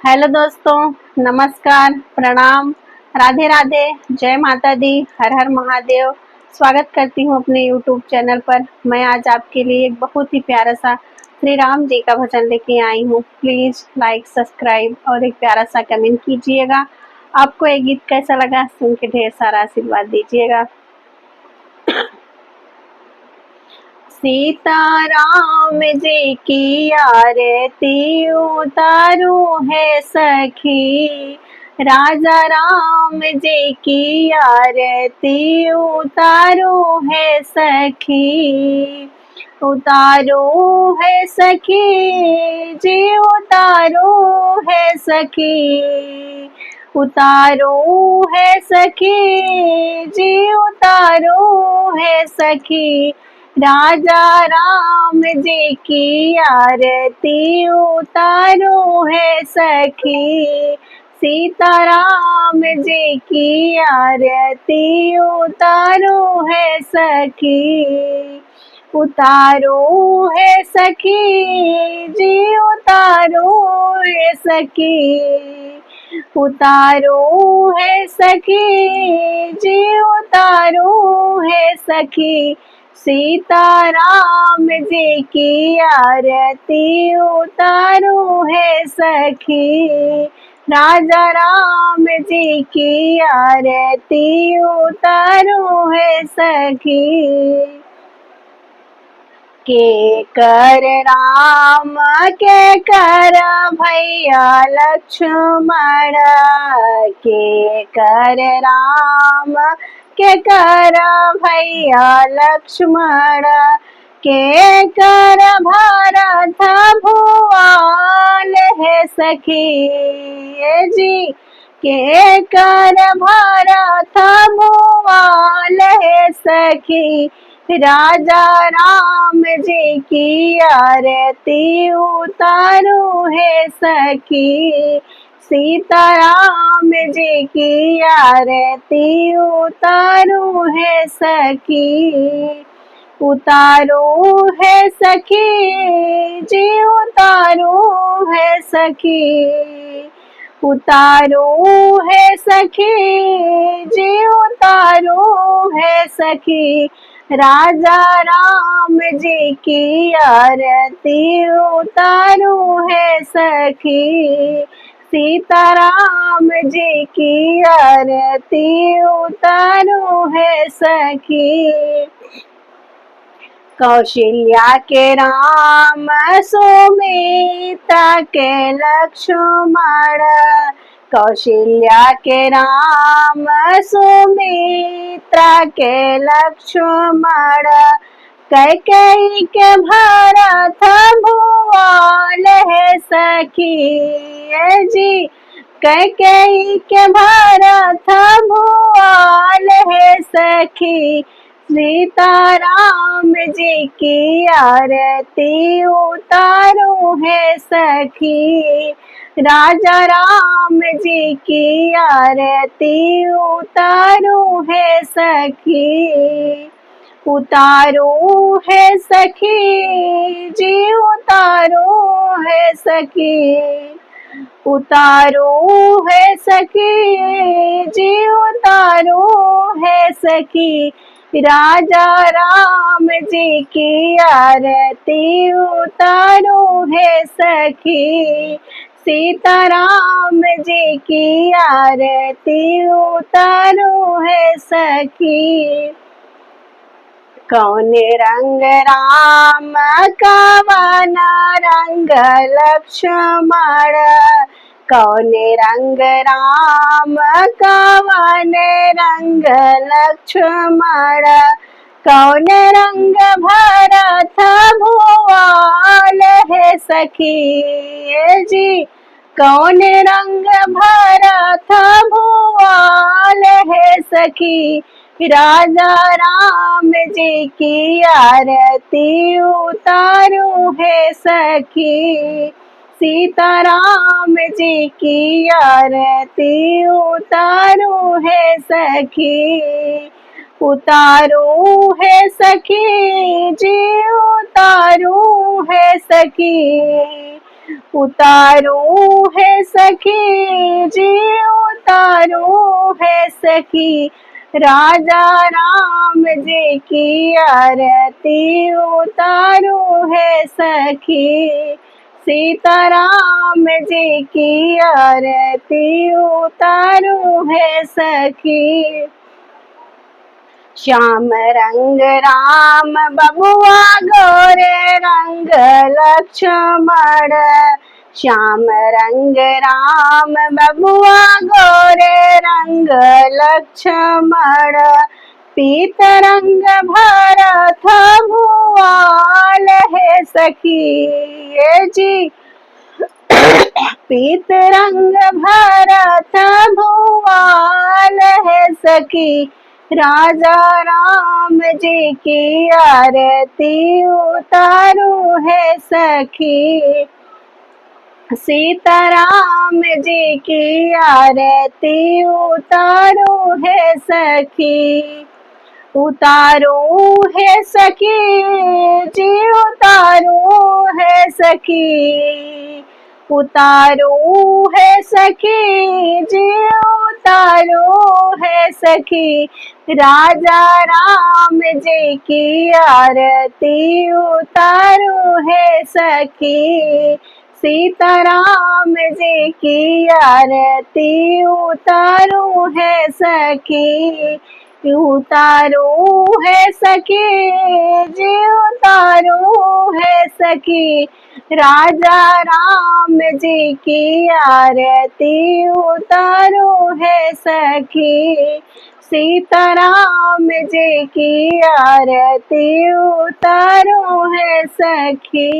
Hello दोस्तों, नमस्कार, प्रणाम, राधे राधे, जय माता दी, हर हर महादेव। स्वागत करती हूँ अपने यूट्यूब चैनल पर। मैं आज आपके लिए एक बहुत ही प्यारा सा श्री राम जी का भजन लेके आई हूँ। प्लीज़ लाइक, सब्सक्राइब और एक प्यारा सा कमेंट कीजिएगा। आपको ये गीत कैसा लगा सुन के ढेर सारा आशीर्वाद दीजिएगा। सीताराम जी की आरती उतारू है सखी, राजा राम जी की आरती उतारू है सखी, उतारो है सखी जी, उतारो है सखी, उतारो है सखी जी, उतारो है सखी, राजा राम जी की आरती उतारो है सखी, सीताराम जी की आरती उतारो है सखी, उतारो है सखी जी, उतारो है सखी, उतारो है सखी जी, उतारो है सखी, सीताराम जी की आरती उतारो है सखी, राजा राम जी की आरती उतारो है सखी, के कर राम के कर भैया लक्ष्मण, के कर राम के कर भैया लक्ष्मण, के कर भरत भुआल है सखी जी, के कर भरत भुआल है सखी, राजा राम जी की आरती उतारो है सखी, सीताराम जी की आरती उतारो है सखी, उतारो है सखी जी, उतारो है सखी, उतारो है सखी जी, उतारो है सखी, राजा राम जी की आरती उतारो है सखी, सीताराम जी की आरती उतारो है सखी, कौशल्या के राम सुमित्रा के लक्ष्मण, कौशल्या के राम सुमित्रा के लक्ष्मण, कैकेयी के भरत भुआल है सखी जी, कैकेयी के भरत भुआल है सखी, सीताराम जी की आरती उतारो है सखी, राजा राम जी की आरती उतारो है सखी, उतारो है सखी जी, उतारो है सखी, उतारो है सखी जी, उतारो है सखी, राजा राम जी की आरती उतारो है सखी, सीताराम जी की आरती उतारो है सखी, कौन रंग राम कवन रंग लक्ष्मण, कौन रंग राम कवन रंग लक्ष्मण, कौन रंग भरत भुआल है सखी जी, कौन रंग भरत भुआल है सखी, राजा राम जी की आरती उतारो है सखी, सीताराम जी की आरती उतारो है सखी, उतारो है सखी जी, उतारो है सखी, उतारो है सखी जी उतारू है सखी, राजा राम जी की आरती उतारू है सखी, सीताराम जी की आरती उतारू है सखी। श्याम रंग राम बबुआ गोरे रंग लक्ष्मण, श्याम रंग राम बबुआ गोरे रंग लक्ष्मण, पीत रंग भरत भुआल है सखी ये जी, पीत रंग भरत भुआल है सखी, राजा राम जी की आरती उतारू है सखी, सीताराम जी की आरती उतारू है सखी, उतारू है सखी जी उतारू है सखी, उतारू है सखी जी उतारू है सखी, राजा राम जी की आरती उतारू है सखी, सीताराम जी की आरती उतारू है सखी, उतारू है सखी जी उतारू है सखी, राजा राम जी की आरती उतारू है सखी, सीताराम जी की आरती उतारू है सखी।